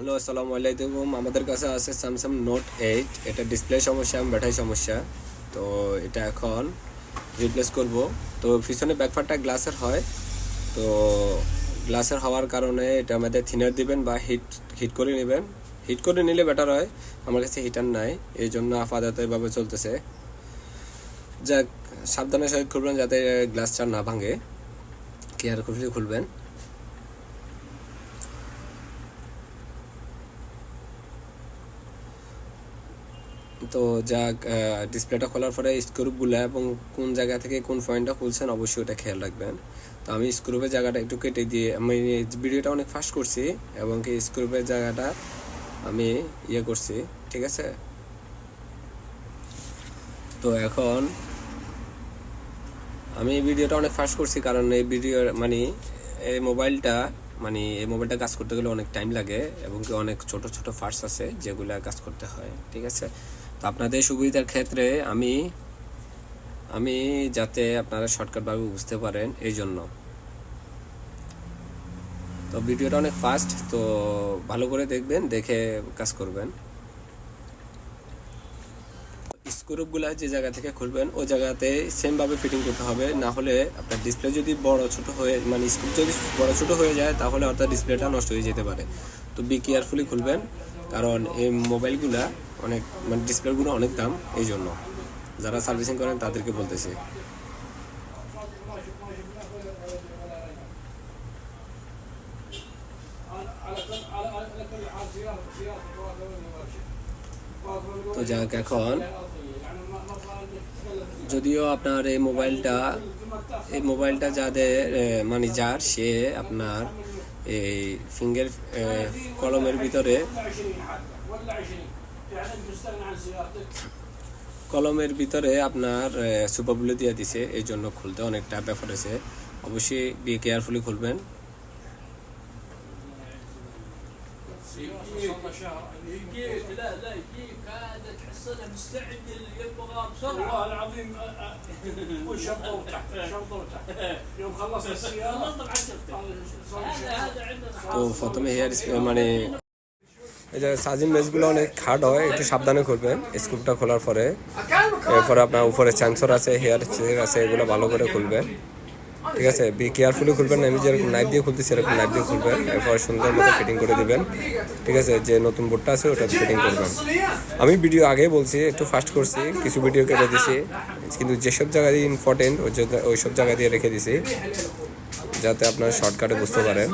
Hello, আসসালামু আলাইকুম। আমাদের কাছে আছে স্যামসাং নোট 8। এটা ডিসপ্লে সমস্যা এবং ব্যাটারি সমস্যা। তো এটা এখন রিপ্লেস করব। তো পিছনে ব্যাকপার্টটা গ্লাসের হয়। তো গ্লাসের হওয়ার কারণে এটা আমাদের থিনার দিবেন বা হিট হিট করে নেবেন। হিট করে নিলে বেটার হয়। আমার কাছে হিটার নাই, এই জন্য আপাতত এভাবে চলতেছে। যাক, সাবধানের সহিত খুলবেন যাতে গ্লাসটা না ভাঙে। কেয়ারফুলি খুলবেন। তো যাক, ডিসপ্লেটা খোলার পরে স্ক্রুপগুলো এবং কোন জায়গা থেকে কোন পয়েন্টটা খুলছেন অবশ্যই ওটা খেয়াল রাখবেন। তো আমি স্ক্রুপের জায়গাটা একটু কেটে দিয়ে আমি ভিডিওটা অনেক ফাস্ট করছি এবং কি স্ক্রুপের জায়গাটা আমি করছি, ঠিক আছে। তো এখন আমি ভিডিওটা অনেক ফাস্ট করছি কারণ এই ভিডিও এই মোবাইলটা কাজ করতে গেলে অনেক টাইম লাগে এবং কি অনেক ছোট ছোট পার্টস আছে যেগুলো কাজ করতে হয়, ঠিক আছে। তো আপনাদের সুবিধার ক্ষেত্রে আমি আমি যাতে আপনারা শর্টকাটভাবে বুঝতে পারেন এই জন্য। তো ভিডিওটা অনেক ফাস্ট, তো ভালো করে দেখবেন, দেখে কাজ করবেন। স্ক্রুপগুলো যে জায়গা থেকে খুলবেন ওই জায়গাতে সেমভাবে ফিটিং করতে হবে, না হলে আপনার ডিসপ্লে যদি বড় ছোট হয়ে স্ক্রুপ যদি বড় ছোট হয়ে যায় তাহলে অর্থাৎ ডিসপ্লেটা নষ্ট হয়ে যেতে পারে। তো বি কেয়ারফুলি খুলবেন, কারণ এই মোবাইলগুলা অনেক ডিসপ্লেগুলো অনেক দাম, এই জন্য যারা সার্ভিসিং করেন তাদেরকে বলতেছি। তো যাক, এখন যদিও আপনার এই মোবাইলটা যাদের যার সে আপনার এই ফিঙ্গার কলমের ভিতরে আপনার সুপারগুলো দিয়ে দিছে, এই জন্য খুলতে অনেকটা ব্যাপার আছে। অবশ্যই বি কেয়ারফুলি খুলবেন। يجيك لا يجيك هذا تحصله مستعجل يبغى بسرعه والله العظيم وشرطه وتحت شرطه وتحت يوم خلص السياره طبعا شفته هذا عندنا। তো প্রথমে হেয়ার এই যে চার্জিং মেশগুলো অনেক হার্ড হয়, একটু সাবধানে খুলবেন স্ক্রুপটা খোলার পরে। এরপরে আপনার উপরে সেন্সর আছে, হেয়ার আছে, এগুলো ভালো করে খুলবেন, ঠিক আছে। বি কেয়ারফুলি খুলবেন, আমি যেরকম নাইফ দিয়ে খুলতেছি সেরকম নাইফ দিয়ে খুলবেন। এরপর সুন্দর মতো ফিটিং করে দিবেন, ঠিক আছে। যে নতুন বোর্ডটা আছে ওটা ফিটিং করবেন। আমি ভিডিও আগে বলছি একটু ফাস্ট করছি, কিছু ভিডিও কেটে দিছি, কিন্তু যেসব জায়গা দিয়ে ইম্পর্টেন্ট ওই সব জায়গা দিয়ে রেখে দিছি যাতে আপনারা শর্টকাটে বুঝতে পারেন।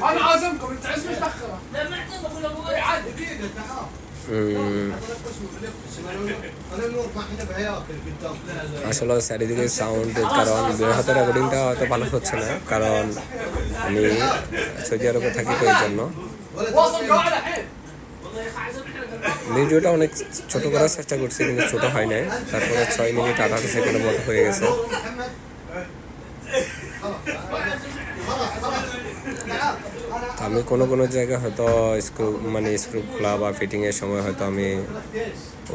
انا عازمكم انت عزمي متاخره لا ما اعتمد ولا ابوي عادي আসলে চারিদিকে সাউন্ডের কারণ হয়তো রেকর্ডিংটা হয়তো ভালো হচ্ছে না, কারণ আমি সৌদি আরবে থাকি, তো এই জন্য ভিডিওটা অনেক ছোট করার চেষ্টা করছি কিন্তু ছোট হয় নাই। তারপরে 6 মিনিট 18 সেকেন্ডের মতো হয়ে গেছে। আমি কোনো জায়গায় হয়তো স্ক্রু খোলা বা ফিটিংয়ের সময় হয়তো আমি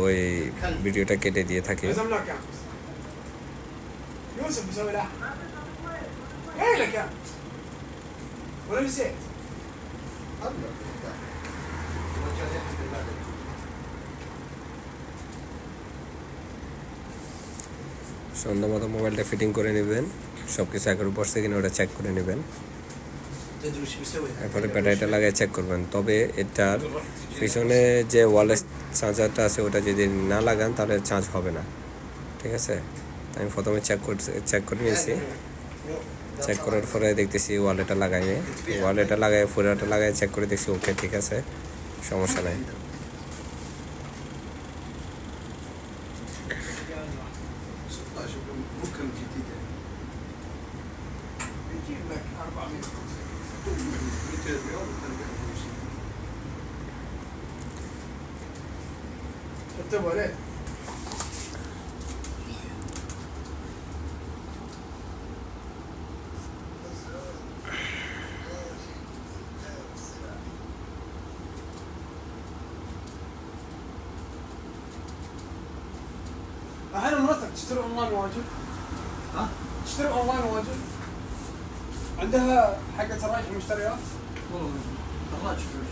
ওই ভিডিওটা কেটে দিয়ে থাকি। সুন্দর মতো মোবাইলটা ফিটিং করে নেবেন, সব কিছু একের উপর সেকেন্ড ওটা চেক করে নেবেন। এরপরে ব্যাটারিটা লাগিয়ে চেক করবেন। তবে এটার পিছনে যে ওয়ালের চার্জারটা আছে ওটা যদি না লাগান তাহলে চার্জ হবে না, ঠিক আছে। আমি প্রথমে চেক করে নিয়েছি। চেক করার পরে দেখতেছি ওয়ালেটটা লাগাই ফুরাটা লাগাই চেক করে দেখছি ওকে, ঠিক আছে, সমস্যা নাই। اكتبوا عليه احيانا مرتك تشتري اونلاين واجد؟ ها؟ تشتري اونلاين واجد؟ عندها حقة رايح المشتريات؟ والله دراج فلوس.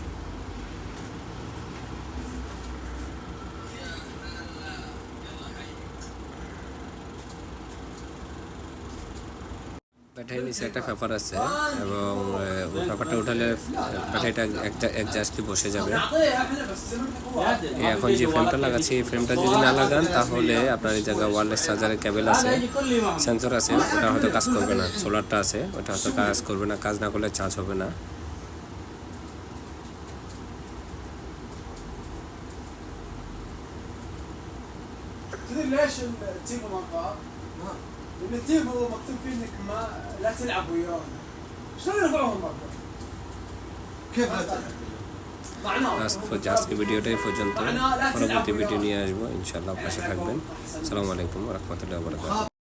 ব্যাটারির নিচে একটা পেপার আছে এবং ওই পেপারটা উঠালে ব্যাটারিটা একজাস্টলি বসে যাবে। এখন যে ফ্রেমটা লাগাচ্ছি এই ফ্রেমটা যদি না লাগান তাহলে আপনার এই জায়গায় ওয়্যারলেস চার্জারের কেবল আছে, সেন্সর আছে, ওটা হয়তো কাজ করবে না। সোলারটা আছে, ওটা হয়তো কাজ করবে না, কাজ না করলে চার্জ হবে না। تدري ليش التيفو ما انقاذ؟ لان التيفو مكتوب فيه انك ما لا تلعب وياهم. شلون يرفعوهم مرة؟ كيف لا تلعب؟ আজকে ভিডিওটাই পর্যন্ত, পরবর্তী ভিডিও নিয়ে আসবো ইনশাআল্লাহ। পাশে থাকবেন। আসসালামু আলাইকুম ওয়া রাহমাতুল্লাহি ওয়া বারাকাতুহু।